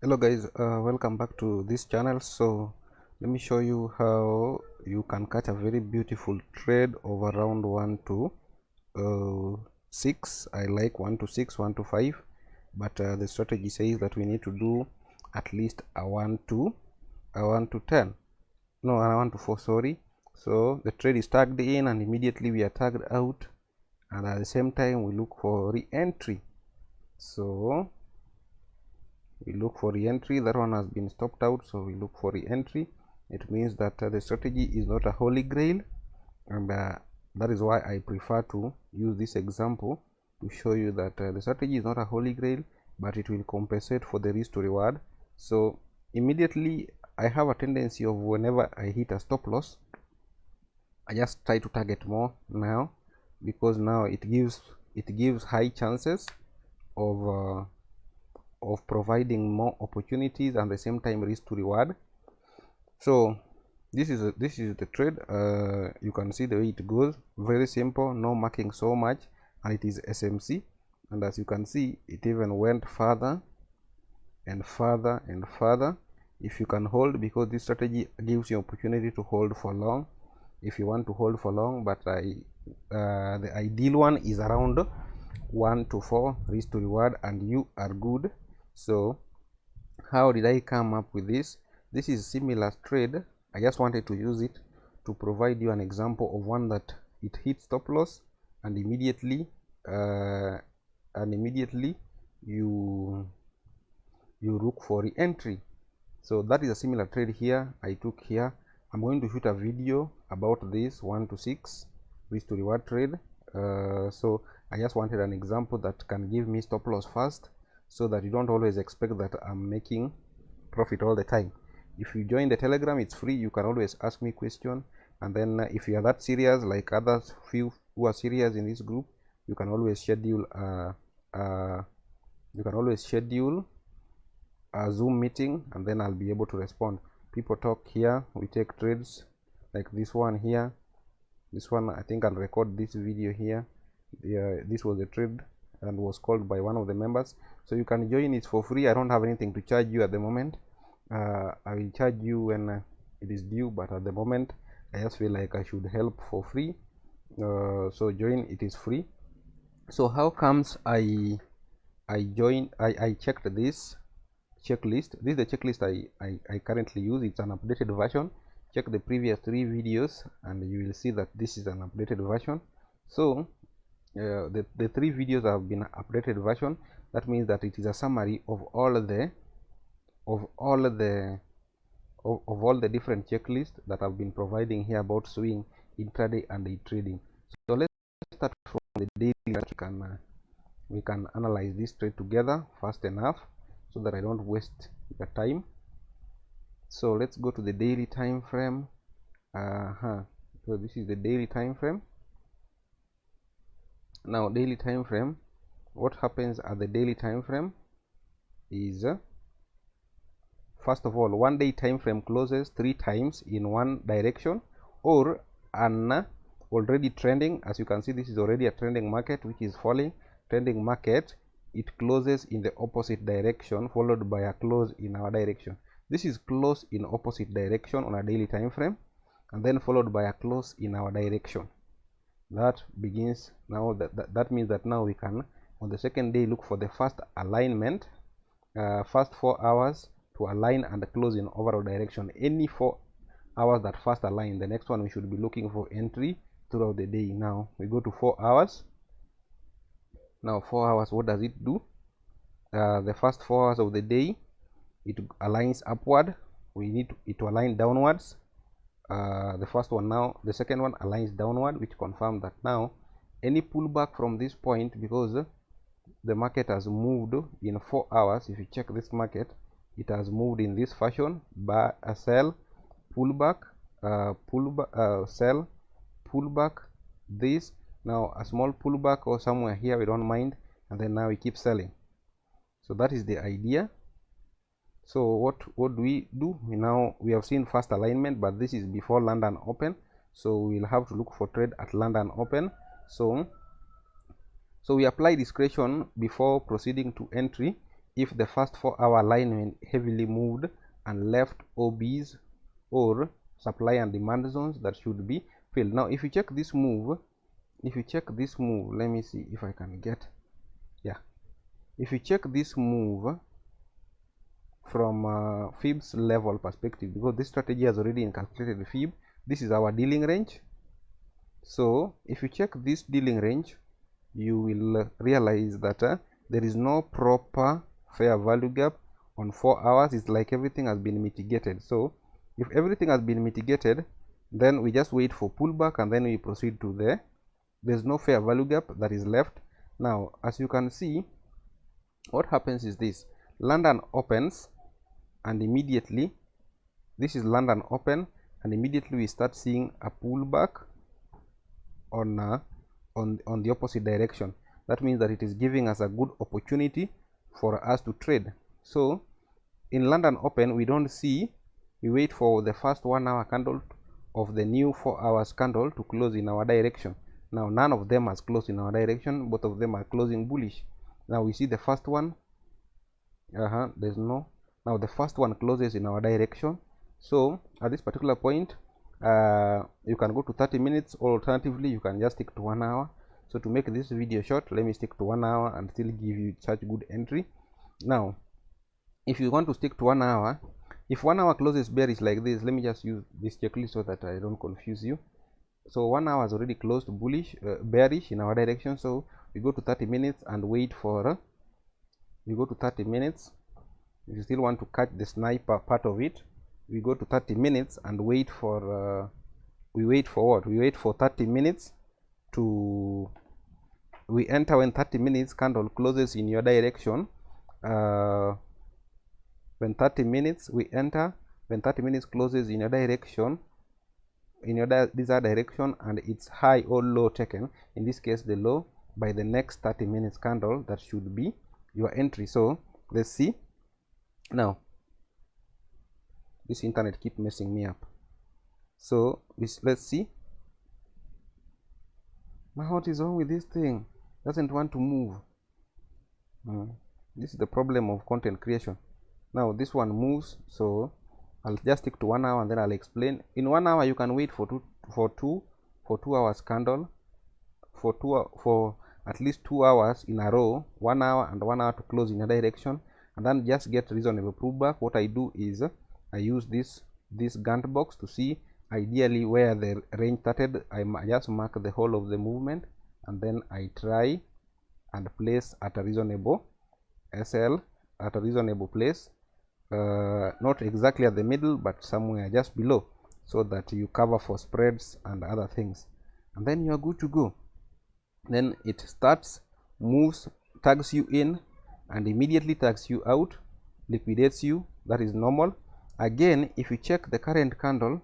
Hello guys, welcome back to this channel. So let me show you how you can catch a very beautiful trade of around 1 to 6. I like 1 to 6, 1 to 5, but the strategy says that we need to do at least a 1 to 10, no, a 1 to 4, sorry. So the trade is tagged in and immediately we are tagged out, and at the same time we look for re-entry. So we look for re-entry. That one has been stopped out, so we look for re-entry. It means that the strategy is not a holy grail, and that is why I prefer to use this example to show you that the strategy is not a holy grail, but it will compensate for the risk to reward. So immediately I have a tendency of, whenever I hit a stop loss, I just try to target more now, because now it gives high chances of providing more opportunities and at the same time risk to reward. So this is the trade. You can see the way it goes, very simple, no marking so much, and it is SMC. And as you can see, it even went further and further and further. If you can hold, because this strategy gives you opportunity to hold for long if you want to hold for long, but the ideal one is around 1 to 4 risk to reward, and you are good. So how did I come up with this? This is similar trade. I just wanted to use it to provide you an example of one that it hit stop loss and immediately you look for re-entry. So that is a similar trade here I took here. I'm going to shoot a video about this 1 to 6 risk to reward trade. So I just wanted an example that can give me stop loss first, so that you don't always expect that I'm making profit all the time. If you join the Telegram, it's free. You can always ask me question, and then if you are that serious, like others few who are serious in this group, you can always schedule a Zoom meeting, and then I'll be able to respond. People talk here, we take trades like this one here. This one, I think I'll record this video here. This was a trade and was called by one of the members, so you can join it for free. I don't have anything to charge you at the moment. I will charge you when it is due, but at the moment I just feel like I should help for free. So join, it is free. So how comes I checked this checklist? This is the checklist I currently use. It's an updated version. Check the previous 3 videos and you will see that this is an updated version. So the 3 videos have been updated version. That means that it is a summary of all the different checklists that I've been providing here about swing, intraday and day trading. So let's start from the daily. We can analyze this trade together fast enough so that I don't waste your time. So let's go to the daily time frame. So this is the daily time frame. Now daily time frame, what happens at the daily time frame is first of all, 1 day time frame closes 3 times in one direction, or an already trending. As you can see, this is already a trending market which is falling. Trending market, it closes in the opposite direction followed by a close in our direction. This is close in opposite direction on a daily time frame, and then followed by a close in our direction. That begins now. That means that now we can, on the second day, look for the first alignment, first 4 hours to align and close in overall direction. Any 4 hours that first align, the next one we should be looking for entry throughout the day. Now we go to 4 hours. Now 4 hours, what does it do? The first 4 hours of the day, it aligns upward. We need it to align downwards. The first one. Now the second one aligns downward, which confirms that now any pullback from this point, because the market has moved in 4 hours. If you check this market, it has moved in this fashion: by a sell, pullback, sell, pullback, this, now a small pullback or somewhere here, we don't mind, and then now we keep selling. So that is the idea. So what do? We have seen first alignment, but this is before London Open, so we'll have to look for trade at London Open. So we apply discretion before proceeding to entry. if the first 4-hour alignment heavily moved and left OBs or supply and demand zones that should be filled. Now if you check this move, let me see if I can get, yeah, if you check this move from fibs level perspective, because this strategy has already calculated fib, this is our dealing range. So if you check this dealing range, you will realize that there is no proper fair value gap on 4 hours. It's like everything has been mitigated. So if everything has been mitigated, then we just wait for pullback and then we proceed to there's no fair value gap that is left. Now as you can see, what happens is this: London opens, and immediately, this is London open, and immediately we start seeing a pullback on the opposite direction. That means that it is giving us a good opportunity for us to trade. So in London open, we don't see, we wait for the first 1 hour candle of the new 4 hours candle to close in our direction. Now none of them has closed in our direction, both of them are closing bullish. Now we see the first one, there's no, now the first one closes in our direction. So at this particular point, you can go to 30 minutes, or alternatively you can just stick to 1 hour. So to make this video short, let me stick to 1 hour and still give you such good entry. Now if you want to stick to 1 hour, if 1 hour closes bearish like this, let me just use this checklist so that I don't confuse you. So 1 hour has already closed bullish, bearish in our direction. So we go to 30 minutes and wait for we go to 30 minutes. If you still want to catch the sniper part of it, we go to 30 minutes and wait for we wait for what? We wait for 30 minutes to, we enter when 30 minutes candle closes in your direction. When 30 minutes we enter, when 30 minutes closes in your direction, in your desired direction, and it's high or low taken, in this case the low, by the next 30 minutes candle, that should be your entry. So let's see. Now this internet keep messing me up. So let's see. Now what is wrong with this thing? Doesn't want to move. This is the problem of content creation. Now this one moves, so I'll just stick to 1 hour and then I'll explain. In 1 hour you can wait for two hours candle, for at least 2 hours in a row, 1 hour and 1 hour to close in a direction, and then just get reasonable pullback. What I do is I use this Gantt box to see ideally where the range started. I just mark the whole of the movement, and then I try and place at a reasonable SL, at a reasonable place, not exactly at the middle but somewhere just below, so that you cover for spreads and other things, and then you are good to go. Then it starts, moves, tags you in, and immediately tags you out, liquidates you. That is normal. Again, if you check the current candle,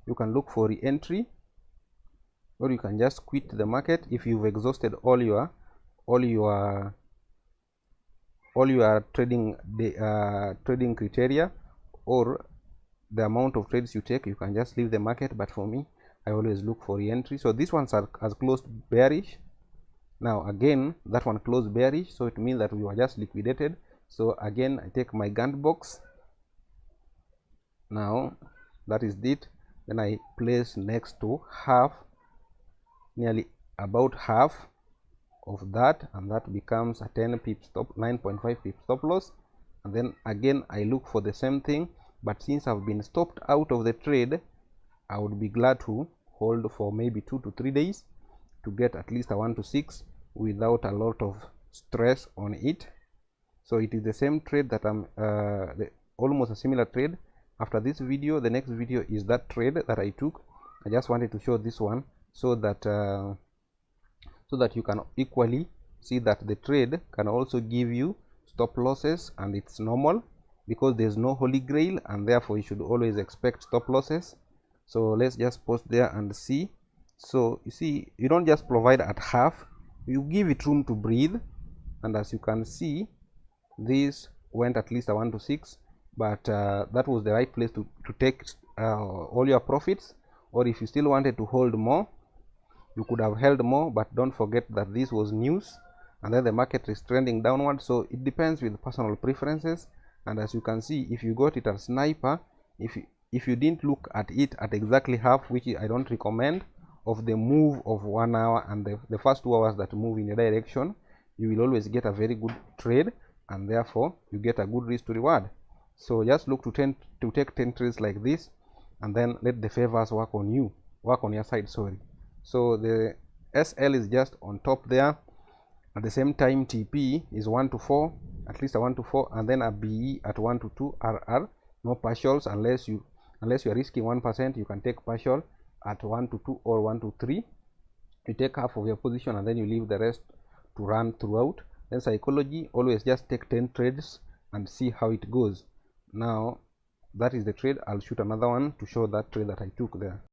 you can look for re-entry, or you can just quit the market if you've exhausted all your trading criteria, or the amount of trades you take. You can just leave the market, but for me, I always look for re-entry. So this one has closed bearish. Now again, that one closed bearish, so it means that we were just liquidated. So again, I take my Gantt box. Now that is it. Then I place next to half, nearly about half of that, and that becomes a 10 pip stop, 9.5 pip stop loss. And then again I look for the same thing, but since I've been stopped out of the trade, I would be glad to hold for maybe 2 to 3 days to get at least a 1 to 6 without a lot of stress on it. So it is the same trade that I'm almost a similar trade. After this video, the next video is that trade that I took. I just wanted to show this one so that you can equally see that the trade can also give you stop losses, and it's normal because there's no holy grail, and therefore you should always expect stop losses. So let's just pause there and see. So you see, you don't just provide at half, you give it room to breathe, and as you can see, this went at least a 1 to 6, but that was the right place to take all your profits. Or if you still wanted to hold more, you could have held more, but don't forget that this was news, and then the market is trending downward. So it depends with personal preferences. And as you can see, if you got it as sniper, if you didn't look at it at exactly half, which I don't recommend, of the move of 1 hour and the first 2 hours that move in a direction, you will always get a very good trade, and therefore you get a good risk to reward. So just look to take 10 trades like this, and then let the favors work on your side. Sorry. So the SL is just on top there. At the same time, TP is 1 to 4, at least a 1 to 4, and then a BE at 1 to 2 RR. No partials unless you are risking 1%. You can take partial at 1 to 2 or 1 to 3. You take half of your position and then you leave the rest to run throughout. Then psychology, always just take 10 trades and see how it goes. Now that is the trade. I'll shoot another one to show that trade that I took there.